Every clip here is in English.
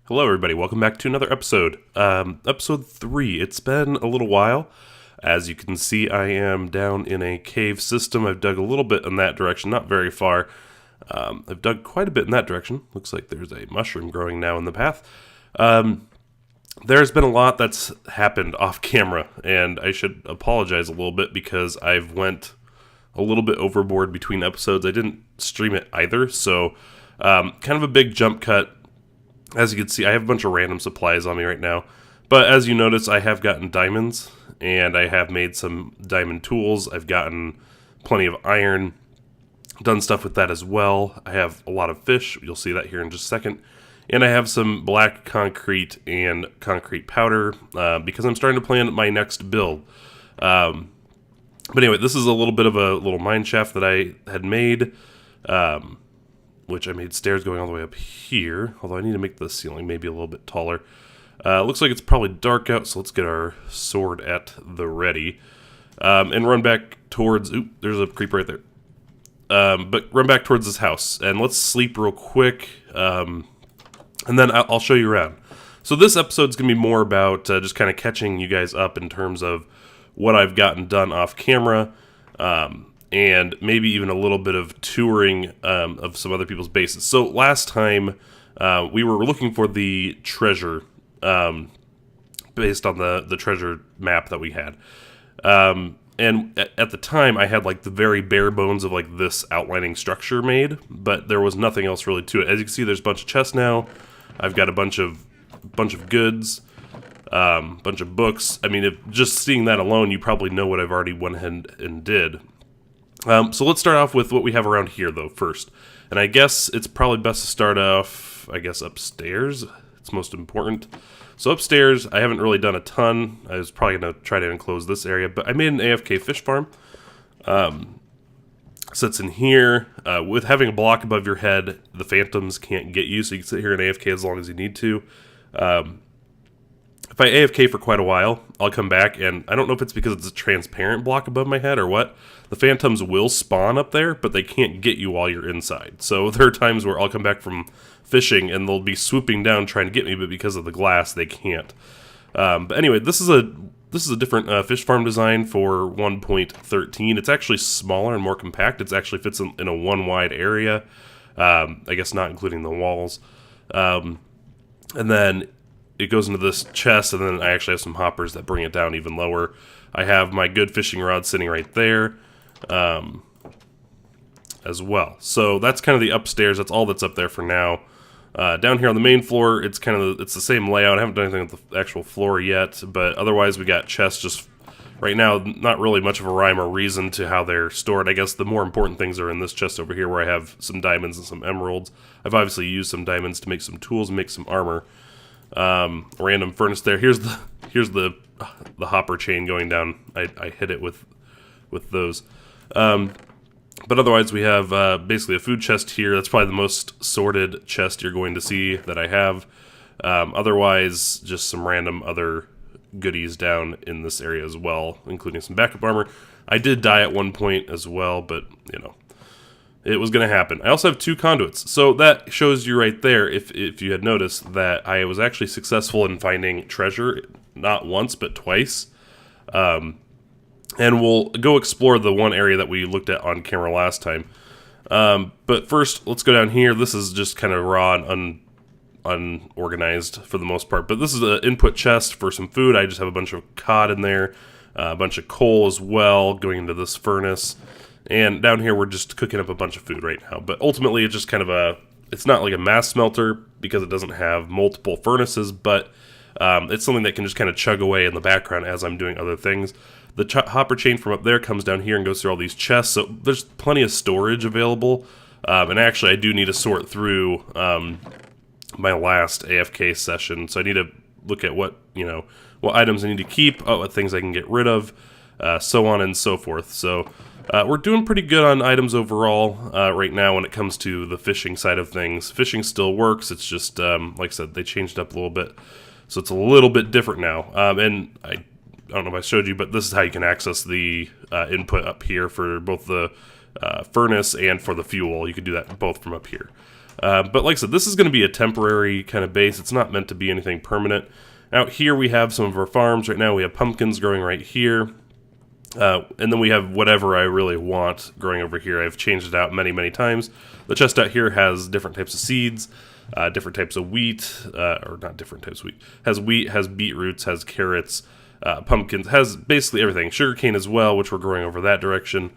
Hello, everybody. Welcome back to another episode. Episode 3. It's been a little while. As you can see, I am down in a cave system. I've dug a little bit in that direction, not very far. I've dug quite a bit in that direction. Looks like there's a mushroom growing now in the path. There's been a lot that's happened off camera, and I should apologize a little bit because I've went a little bit overboard between episodes. I didn't stream it either, so kind of a big jump cut. As you can see, I have a bunch of random supplies on me right now. But as you notice, I have gotten diamonds, and I have made some diamond tools. I've gotten plenty of iron, done stuff with that as well. I have a lot of fish. You'll see that here in just a second. And I have some black concrete and concrete powder because I'm starting to plan my next build. But anyway, this is a little bit of a little mine shaft that I had made. Which I made stairs going all the way up here, although I need to make the ceiling maybe a little bit taller. Looks like it's probably dark out, so let's get our sword at the ready. And run back towards... Oop, there's a creeper right there. But run back towards this house, and let's sleep real quick, and then I'll show you around. So this episode's going to be more about just kind of catching you guys up in terms of what I've gotten done off camera, and maybe even a little bit of touring of some other people's bases. So last time, we were looking for the treasure, based on the treasure map that we had. And at the time, I had like the very bare bones of like this outlining structure made, but there was nothing else really to it. As you can see, there's a bunch of chests now. I've got a bunch of goods, bunch of books. I mean, if just seeing that alone, you probably know what I've already went ahead and did. So let's start off with what we have around here, though, first. And I guess it's probably best to start off, I guess, upstairs. It's most important. So upstairs, I haven't really done a ton. I was probably going to try to enclose this area, but I made an AFK fish farm. Sits in here. With having a block above your head, the phantoms can't get you, so you can sit here and AFK as long as you need to. If I AFK for quite a while, I'll come back, and I don't know if it's because it's a transparent block above my head or what. The phantoms will spawn up there, but they can't get you while you're inside. So there are times where I'll come back from fishing, and they'll be swooping down trying to get me, but because of the glass, they can't. But anyway, this is a different fish farm design for 1.13. It's actually smaller and more compact. It actually fits in a one wide area, I guess not including the walls. And then it goes into this chest, and then I actually have some hoppers that bring it down even lower. I have my good fishing rod sitting right there, as well. So that's kind of the upstairs. That's all that's up there for now. Down here on the main floor, it's the same layout. I haven't done anything with the actual floor yet, but otherwise we got chests just right now. Not really much of a rhyme or reason to how they're stored. I guess the more important things are in this chest over here, where I have some diamonds and some emeralds. I've obviously used some diamonds to make some tools and make some armor. Random furnace there. Here's the hopper chain going down. I hit it with those. But otherwise we have basically a food chest here. That's probably the most sorted chest you're going to see that I have. Otherwise, just some random other goodies down in this area as well, including some backup armor. I did die at one point as well, but you know, it was going to happen. I also have 2 conduits. So that shows you right there, if you had noticed, that I was actually successful in finding treasure, not once, but twice. And we'll go explore the one area that we looked at on camera last time. But first, let's go down here. This is just kind of raw and unorganized for the most part. But this is an input chest for some food. I just have a bunch of cod in there, a bunch of coal as well, going into this furnace. And down here, we're just cooking up a bunch of food right now. But ultimately, it's just kind of it's not like a mass smelter because it doesn't have multiple furnaces, but it's something that can just kind of chug away in the background as I'm doing other things. The hopper chain from up there comes down here and goes through all these chests, so there's plenty of storage available. And actually, I do need to sort through my last AFK session, so I need to look at what items I need to keep, what things I can get rid of, so on and so forth. So we're doing pretty good on items overall right now when it comes to the fishing side of things. Fishing still works, it's just, like I said, they changed up a little bit, so it's a little bit different now. And I don't know if I showed you, but this is how you can access the input up here for both the furnace and for the fuel. You can do that both from up here. But like I said, this is going to be a temporary kind of base. It's not meant to be anything permanent. Out here we have some of our farms. Right now we have pumpkins growing right here. And then we have whatever I really want growing over here. I've changed it out many, many times. The chest out here has different types of seeds, different types of wheat, or not different types of wheat. Has wheat, has beetroots, has carrots, pumpkins, has basically everything. Sugarcane as well, which we're growing over that direction.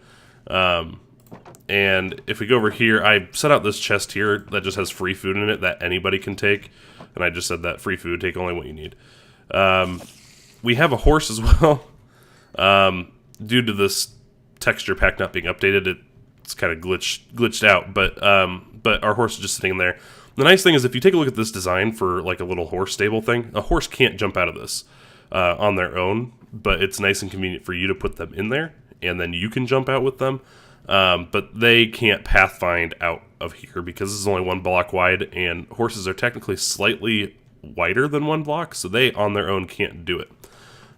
And if we go over here, I set out this chest here that just has free food in it that anybody can take. And I just said that free food, take only what you need. We have a horse as well. Due to this texture pack not being updated, it's kind of glitched out. But our horse is just sitting in there. The nice thing is if you take a look at this design for like a little horse stable thing, a horse can't jump out of this on their own. But it's nice and convenient for you to put them in there. And then you can jump out with them. But they can't pathfind out of here because this is only 1 block wide, and horses are technically slightly wider than 1 block, so they on their own can't do it.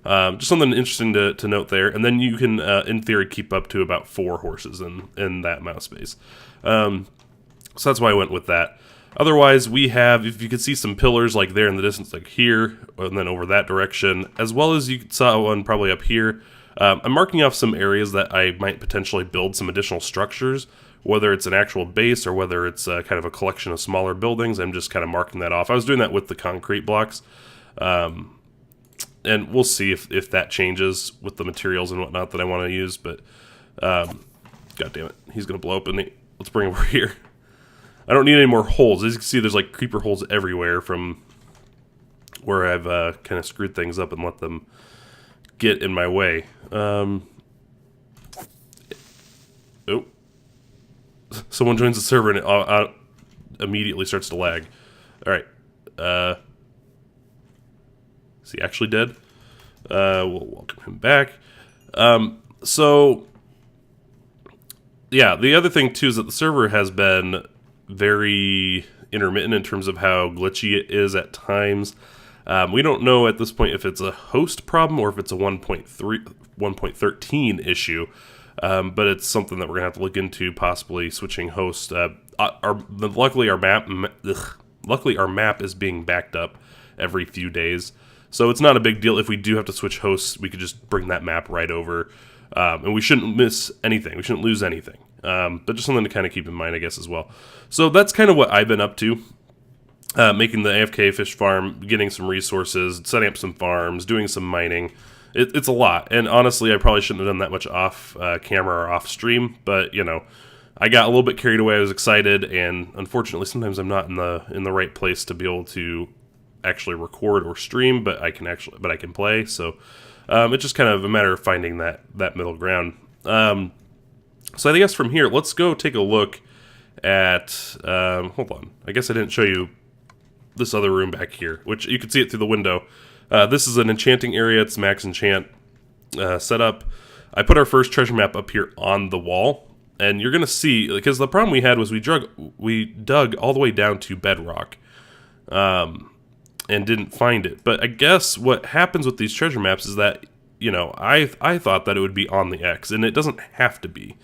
Just something interesting to note there. And then you can, in theory, keep up to about 4 horses in that amount of space. So that's why I went with that. Otherwise, we have, if you could see some pillars like there in the distance, like here, and then over that direction, as well as you saw one probably up here. I'm marking off some areas that I might potentially build some additional structures, whether it's an actual base or whether it's kind of a collection of smaller buildings. I'm just kind of marking that off. I was doing that with the concrete blocks, and we'll see if that changes with the materials and whatnot that I want to use, but god damn it, he's going to blow up in the... Let's bring him over here. I don't need any more holes. As you can see, there's like creeper holes everywhere from where I've kind of screwed things up and let them get in my way. Oh. Someone joins the server and it immediately starts to lag. Alright. Is he actually dead? We'll welcome him back. So, yeah, the other thing too is that the server has been very intermittent in terms of how glitchy it is at times. We don't know at this point if it's a host problem or if it's a 1.13 issue, but it's something that we're gonna have to look into, possibly switching hosts. Luckily our map is being backed up every few days, so it's not a big deal. If we do have to switch hosts, we could just bring that map right over, and we shouldn't miss anything. We shouldn't lose anything, but just something to kind of keep in mind, I guess, as well. So that's kind of what I've been up to. Making the AFK fish farm, getting some resources, setting up some farms, doing some mining. It's a lot, and honestly, I probably shouldn't have done that much off camera or off stream. But you know, I got a little bit carried away. I was excited, and unfortunately, sometimes I'm not in the right place to be able to actually record or stream. But I can play. So it's just kind of a matter of finding that middle ground. So I guess from here, let's go take a look at. Hold on, I guess I didn't show you this other room back here, which you can see it through the window. This is an enchanting area. It's max enchant setup. I put our first treasure map up here on the wall, and you're gonna see, because the problem we had was we dug all the way down to bedrock, and didn't find it. But I guess what happens with these treasure maps is that, you know, I thought that it would be on the X, and it doesn't have to be.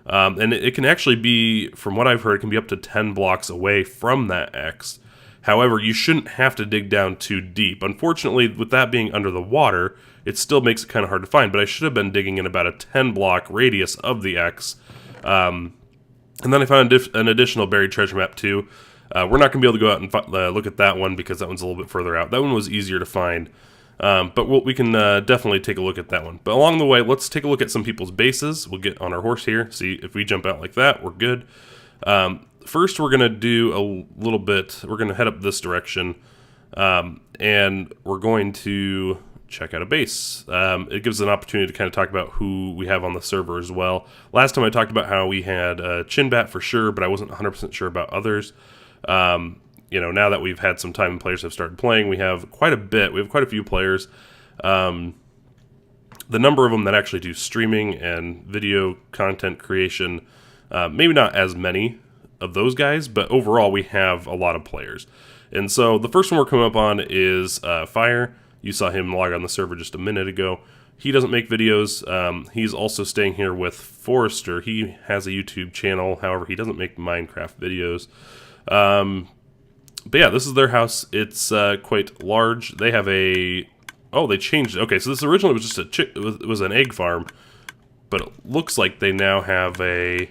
And it can actually be, from what I've heard, it can be up to 10 blocks away from that X. However, you shouldn't have to dig down too deep. Unfortunately, with that being under the water, it still makes it kind of hard to find, but I should have been digging in about a 10-block radius of the X. And then I found an additional buried treasure map, too. We're not going to be able to go out and look at that one because that one's a little bit further out. That one was easier to find, but we can definitely take a look at that one. But along the way, let's take a look at some people's bases. We'll get on our horse here, see if we jump out like that, we're good. First, we're going to do a little bit, we're going to head up this direction, and we're going to check out a base. It gives us an opportunity to kind of talk about who we have on the server as well. Last time I talked about how we had Chinbat for sure, but I wasn't 100% sure about others. You know, now that we've had some time and players have started playing, we have quite a bit. We have quite a few players. The number of them that actually do streaming and video content creation, maybe not as many of those guys, but overall we have a lot of players. And so the first one we're coming up on is Fire. You saw him log on the server just a minute ago. He doesn't make videos. He's also staying here with Forrester. He has a YouTube channel, however he doesn't make Minecraft videos. But yeah, this is their house. It's quite large. They have a... Oh, they changed it. Okay, so this originally was just it was an egg farm, but it looks like they now have a...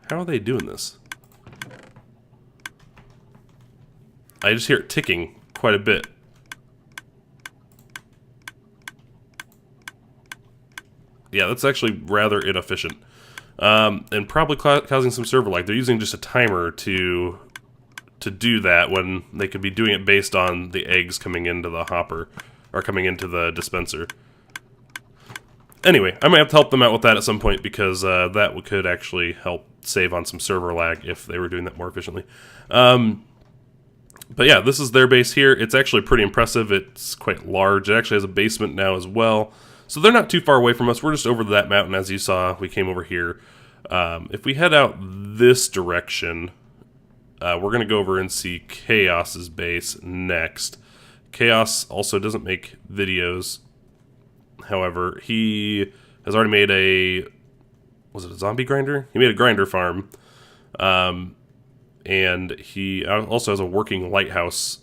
How are they doing this? I just hear it ticking quite a bit. Yeah, that's actually rather inefficient. And probably causing some server lag. They're using just a timer to do that when they could be doing it based on the eggs coming into the hopper, or coming into the dispenser. Anyway, I might have to help them out with that at some point, because that could actually help save on some server lag if they were doing that more efficiently. But yeah, this is their base here. It's actually pretty impressive. It's quite large. It actually has a basement now as well. So they're not too far away from us. We're just over that mountain, as you saw. We came over here. If we head out this direction, we're going to go over and see Chaos's base next. Chaos also doesn't make videos. However, he has already made a... Was it a zombie grinder? He made a grinder farm. And he also has a working lighthouse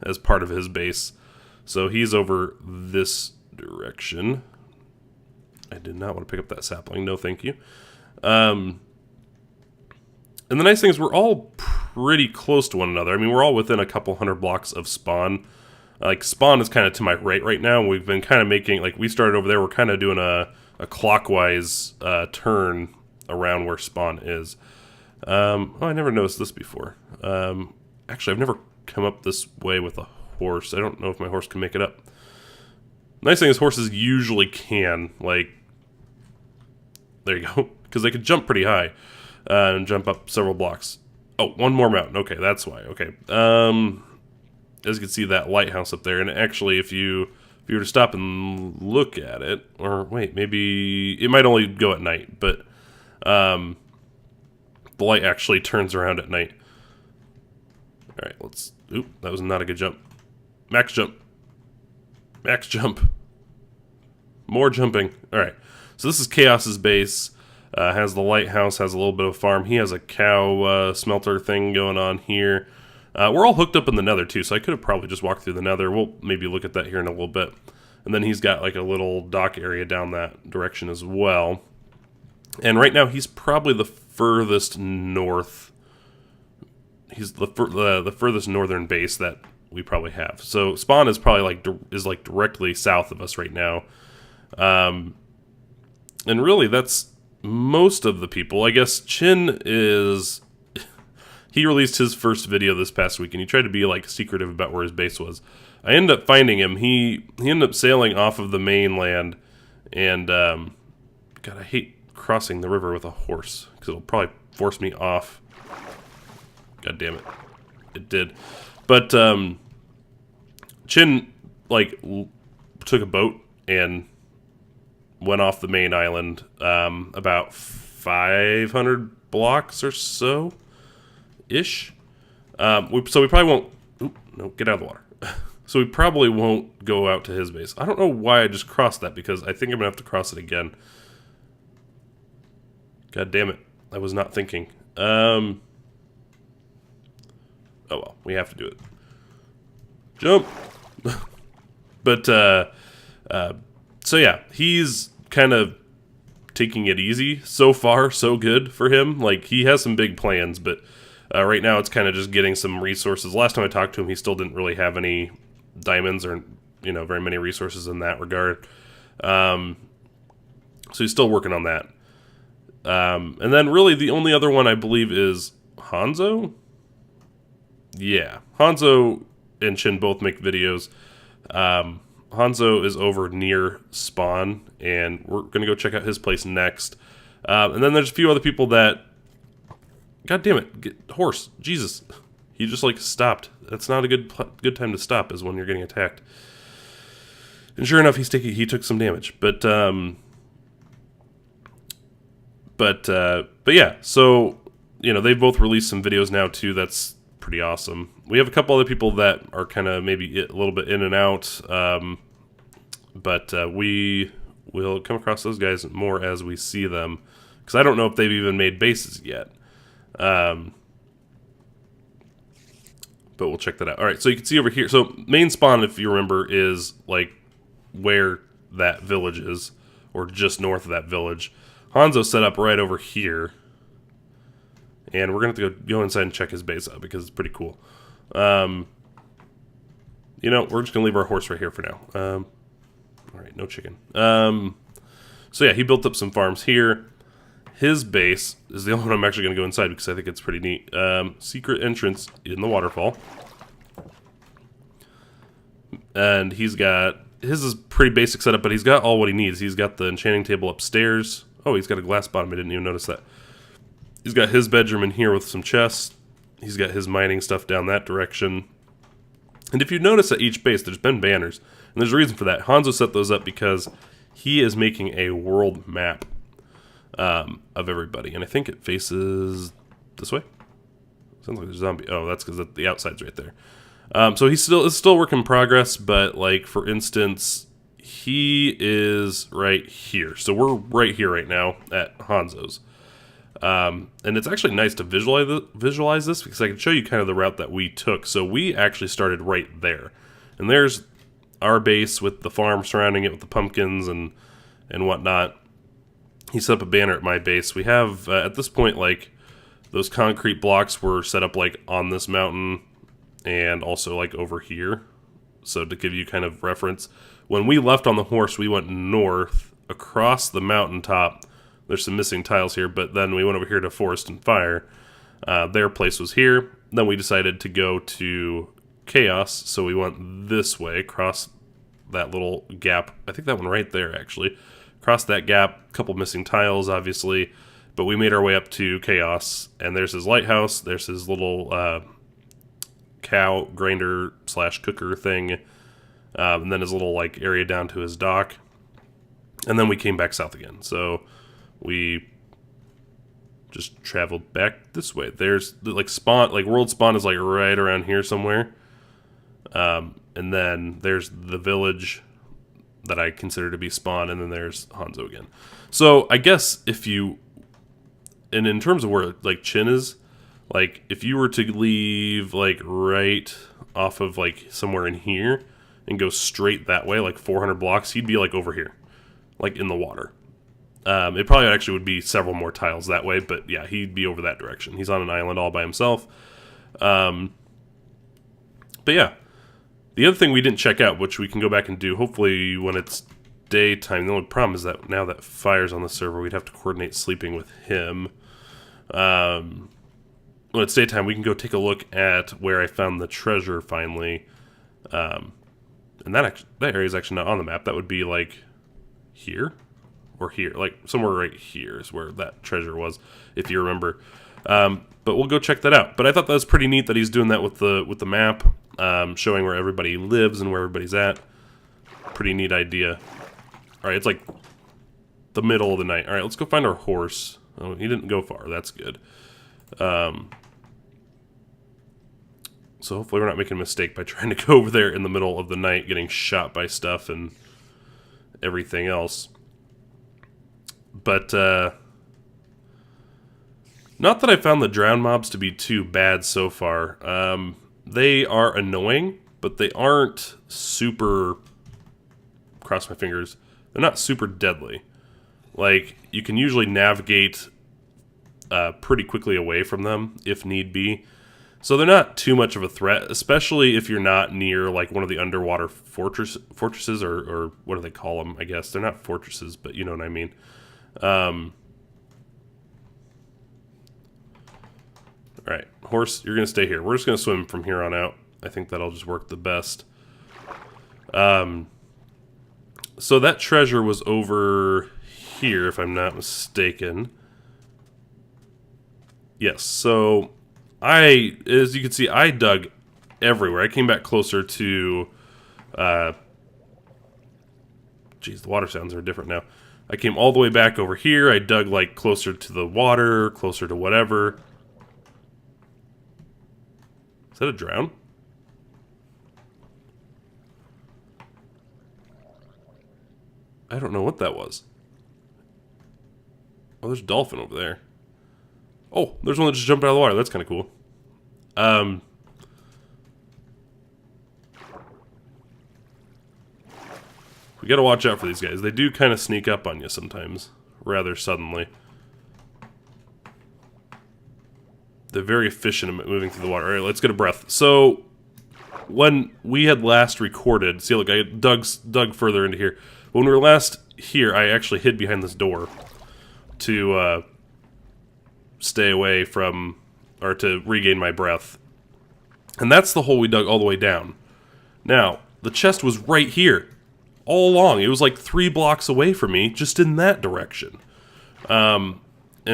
as part of his base. So he's over this direction. I did not want to pick up that sapling. No, thank you. And the nice thing is we're all pretty close to one another. I mean, we're all within a couple hundred blocks of spawn. Like, spawn is kind of to my right now. We've been kind of making, like, we started over there. We're kind of doing a clockwise turn around where spawn is. Oh, I never noticed this before. Actually, I've never come up this way with a horse. I don't know if my horse can make it up. Nice thing is horses usually can, like, there you go, because they could jump pretty high and jump up several blocks. Oh, one more mountain. Okay, that's why. Okay. As you can see, that lighthouse up there, and actually, if you were to stop and look at it, or wait, maybe it might only go at night, but the light actually turns around at night. All right, let's. Oop, that was not a good jump. Max jump. Max jump. More jumping. All right. So this is Chaos's base. Has the lighthouse, has a little bit of a farm. He has a cow smelter thing going on here. We're all hooked up in the nether too, so I could have probably just walked through the nether. We'll maybe look at that here in a little bit. And then he's got like a little dock area down that direction as well. And right now he's probably the furthest north. He's the furthest northern base that we probably have. So spawn is probably like directly south of us right now. And really that's most of the people. I guess Chin is... He released his first video this past week, and he tried to be like secretive about where his base was. I ended up finding him. He ended up sailing off of the mainland, and God, I hate crossing the river with a horse because it'll probably force me off. God damn it, it did. But Chin like took a boat and went off the main island about 500 blocks or so. Ish. So we probably won't... Oop, no, get out of the water. So we probably won't go out to his base. I don't know why I just crossed that, because I think I'm going to have to cross it again. God damn it. I was not thinking. Oh well, we have to do it. Jump! But, so yeah, he's kind of taking it easy. So far, so good for him. Like, he has some big plans, but... right now, it's kind of just getting some resources. Last time I talked to him, he still didn't really have any diamonds or, you know, very many resources in that regard. So he's still working on that. And then really the only other one I believe is Hanzo? Yeah. Hanzo and Chin both make videos. Hanzo is over near Spawn, and we're going to go check out his place next. And then there's a few other people that... God damn it, horse, Jesus. He just, like, stopped. That's not a good time to stop, is when you're getting attacked. And sure enough, he took some damage. But yeah, so, you know, they've both released some videos now, too. That's pretty awesome. We have a couple other people that are kind of maybe a little bit in and out. But we will come across those guys more as we see them. Because I don't know if they've even made bases yet. Um, but we'll check that out. All right, so you can see over here. So main spawn, if you remember, is like where that village is, or just north of that village. Hanzo's set up right over here. And we're going to have to go inside and check his base out because it's pretty cool. You know, we're just going to leave our horse right here for now. All right, no chicken. So yeah, he built up some farms here. His base is the only one I'm actually going to go inside because I think it's pretty neat. Secret entrance in the waterfall. And he's got... His is pretty basic setup, but he's got all what he needs. He's got the enchanting table upstairs. Oh, he's got a glass bottom. I didn't even notice that. He's got his bedroom in here with some chests. He's got his mining stuff down that direction. And if you notice at each base, there's been banners. And there's a reason for that. Hanzo set those up because he is making a world map of everybody. And I think it faces this way. Sounds like there's a zombie. Oh, that's because the outside's right there. So it's still work in progress, but like for instance, he is right here. So we're right here right now at Hanzo's. And it's actually nice to visualize this because I can show you kind of the route that we took. So we actually started right there. And there's our base with the farm surrounding it with the pumpkins and whatnot. He set up a banner at my base. We have, at this point, like, those concrete blocks were set up, like, on this mountain and also, like, over here. So to give you kind of reference, when we left on the horse, we went north across the mountaintop. There's some missing tiles here, but then we went over here to Forest and Fire. Their place was here. Then we decided to go to Chaos, so we went this way, across that little gap. I think that one right there, actually. Across that gap, a couple missing tiles, obviously. But we made our way up to Chaos, and there's his lighthouse. There's his little cow grinder / cooker thing. And then his little like area down to his dock. And then we came back south again. So we just traveled back this way. There's like spawn, like world spawn is like right around here somewhere. And then there's the village that I consider to be spawn, and then there's Hanzo again. So I guess if you, and in terms of where like Chin is, like if you were to leave like right off of like somewhere in here and go straight that way, like 400 blocks, he'd be like over here, like in the water. It probably actually would be several more tiles that way, but yeah, he'd be over that direction. He's on an island all by himself. But yeah, the other thing we didn't check out, which we can go back and do, hopefully when it's daytime. The only problem is that now that Fire's on the server, we'd have to coordinate sleeping with him. When it's daytime, we can go take a look at where I found the treasure finally. And that area is actually not on the map. That would be like here. Or here, like somewhere right here is where that treasure was, if you remember. But we'll go check that out. But I thought that was pretty neat that he's doing that with the map, showing where everybody lives and where everybody's at. Pretty neat idea. All right, it's like the middle of the night. All right, let's go find our horse. Oh, he didn't go far. That's good. So hopefully we're not making a mistake by trying to go over there in the middle of the night, getting shot by stuff and everything else. But, not that I found the drown mobs to be too bad so far. They are annoying, but they aren't super, cross my fingers, they're not super deadly. Like, you can usually navigate pretty quickly away from them, if need be. So they're not too much of a threat, especially if you're not near, like, one of the underwater fortresses, or what do they call them, I guess. They're not fortresses, but you know what I mean. Alright, horse, you're going to stay here. We're just going to swim from here on out. I think that'll just work the best. So that treasure was over here, if I'm not mistaken. Yes, so as you can see, I dug everywhere. I came back closer to, geez, the water sounds are different now. I came all the way back over here. I dug like closer to the water, closer to whatever. Is that a drown? I don't know what that was. Oh, there's a dolphin over there. Oh, there's one that just jumped out of the water. That's kind of cool. We gotta watch out for these guys. They do kind of sneak up on you sometimes, rather suddenly. They're very efficient at moving through the water. Alright, let's get a breath. So, when we had last recorded... See, look, I dug further into here. When we were last here, I actually hid behind this door to stay away from... or to regain my breath. And that's the hole we dug all the way down. Now, the chest was right here. All along. It was like 3 blocks away from me, just in that direction. And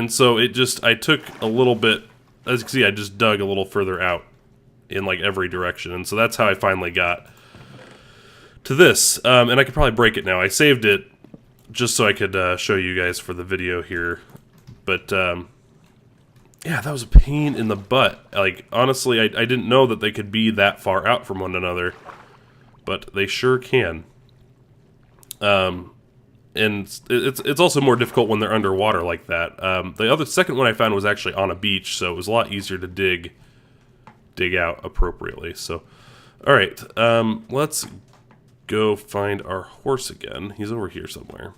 so it just... I took a little bit... As you can see, I just dug a little further out in like every direction. And so that's how I finally got to this. And I could probably break it now. I saved it just so I could show you guys for the video here. But, yeah, that was a pain in the butt. Like, honestly, I didn't know that they could be that far out from one another. But they sure can. And it's also more difficult when they're underwater like that. The second one I found was actually on a beach, so it was a lot easier to dig out appropriately. So, all right, let's go find our horse again. He's over here somewhere.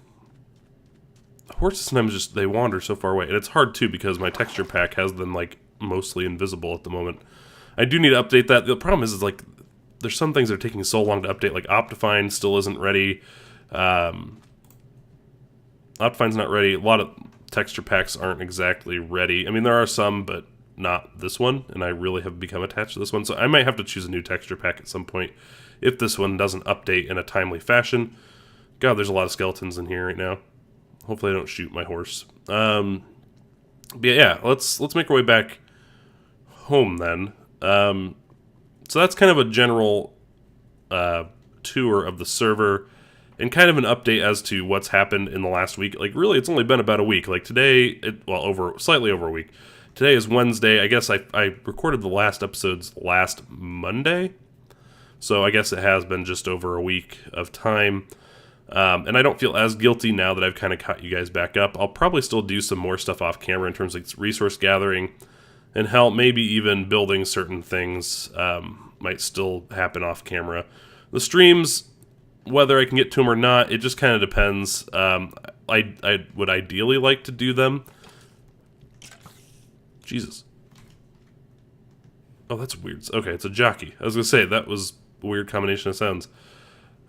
Horses sometimes just they wander so far away, and it's hard too because my texture pack has them like mostly invisible at the moment. I do need to update that. The problem is like there's some things that are taking so long to update. Like Optifine still isn't ready. Optifine's not ready. A lot of texture packs aren't exactly ready. I mean, there are some, but not this one, and I really have become attached to this one, so I might have to choose a new texture pack at some point if this one doesn't update in a timely fashion. God, there's a lot of skeletons in here right now. Hopefully I don't shoot my horse. But yeah, let's make our way back home then. So that's kind of a general tour of the server, and kind of an update as to what's happened in the last week. Like, really, it's only been about a week. Like, today, slightly over a week. Today is Wednesday. I guess I recorded the last episodes last Monday. So I guess it has been just over a week of time. And I don't feel as guilty now that I've kind of caught you guys back up. I'll probably still do some more stuff off camera in terms of resource gathering. And hell, maybe even building certain things might still happen off camera. The streams... whether I can get to them or not, it just kind of depends. I would ideally like to do them. Jesus. Oh, that's weird. Okay, it's a jockey. I was going to say, that was a weird combination of sounds.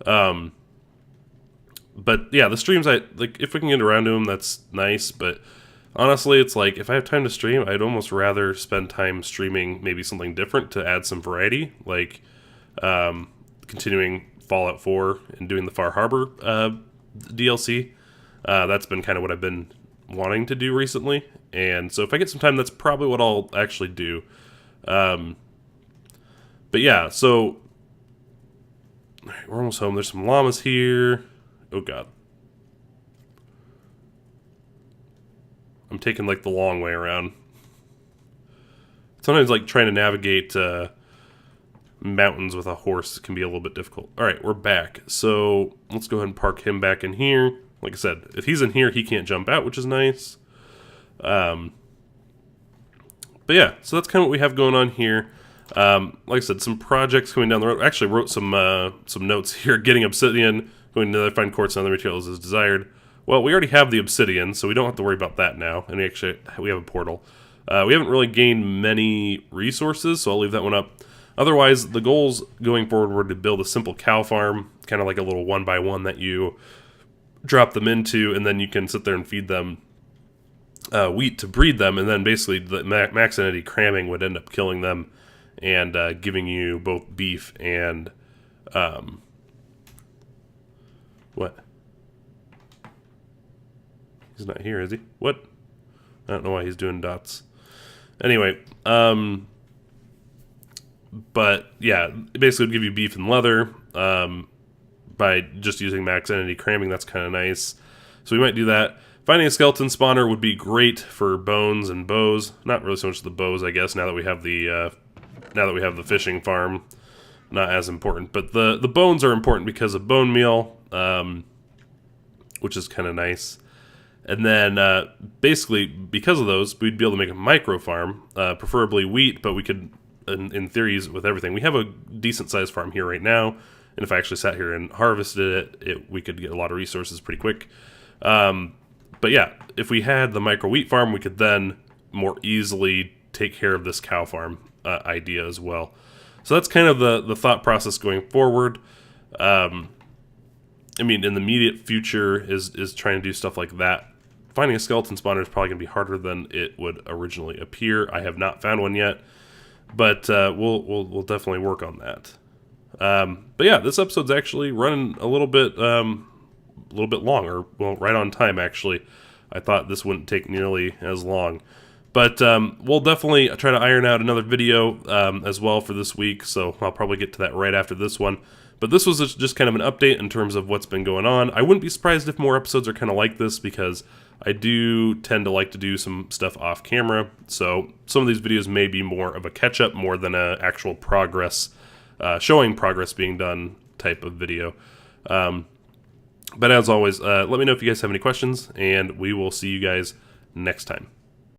But yeah, the streams, like if we can get around to them, that's nice. But honestly, it's like, if I have time to stream, I'd almost rather spend time streaming maybe something different to add some variety. Like, continuing Fallout 4 and doing the Far Harbor DLC. That's been kind of what I've been wanting to do recently, and so if I get some time, that's probably what I'll actually do. But yeah, so alright, we're almost home. There's some llamas here. Oh god, I'm taking like the long way around. Sometimes like trying to navigate mountains with a horse can be a little bit difficult. Alright, we're back. So let's go ahead and park him back in here. Like I said, if he's in here, he can't jump out, which is nice. But yeah, so that's kind of what we have going on here. Like I said, some projects coming down the road. I actually wrote some notes here. Getting obsidian, going to find quartz and other materials as desired. Well, we already have the obsidian, so we don't have to worry about that now. And we have a portal. We haven't really gained many resources, so I'll leave that one up. Otherwise, the goals going forward were to build a simple cow farm, kind of like a little one-by-one that you drop them into, and then you can sit there and feed them wheat to breed them, and then basically the max entity cramming would end up killing them and giving you both beef and... what? He's not here, is he? What? I don't know why he's doing dots. Anyway, but yeah, it basically would give you beef and leather by just using max entity cramming. That's kind of nice. So we might do that. Finding a skeleton spawner would be great for bones and bows. Not really so much the bows, I guess. Now that we have the fishing farm, not as important. But the bones are important because of bone meal, which is kind of nice. And then basically, because of those, we'd be able to make a micro farm, preferably wheat, but we could, in theories, with everything. We have a decent sized farm here right now, and if I actually sat here and harvested it, we could get a lot of resources pretty quick. But yeah, if we had the micro wheat farm, we could then more easily take care of this cow farm idea as well. So that's kind of the thought process going forward. I mean, in the immediate future is trying to do stuff like that. Finding a skeleton spawner is probably going to be harder than it would originally appear. I have not found one yet, but we'll definitely work on that. But yeah, this episode's actually running a little bit long, or well, right on time actually. I thought this wouldn't take nearly as long, but we'll definitely try to iron out another video as well for this week. So I'll probably get to that right after this one. But this was just kind of an update in terms of what's been going on. I wouldn't be surprised if more episodes are kind of like this, because I do tend to like to do some stuff off camera. So some of these videos may be more of a catch-up more than an actual progress, showing progress being done type of video. But as always, let me know if you guys have any questions, and we will see you guys next time.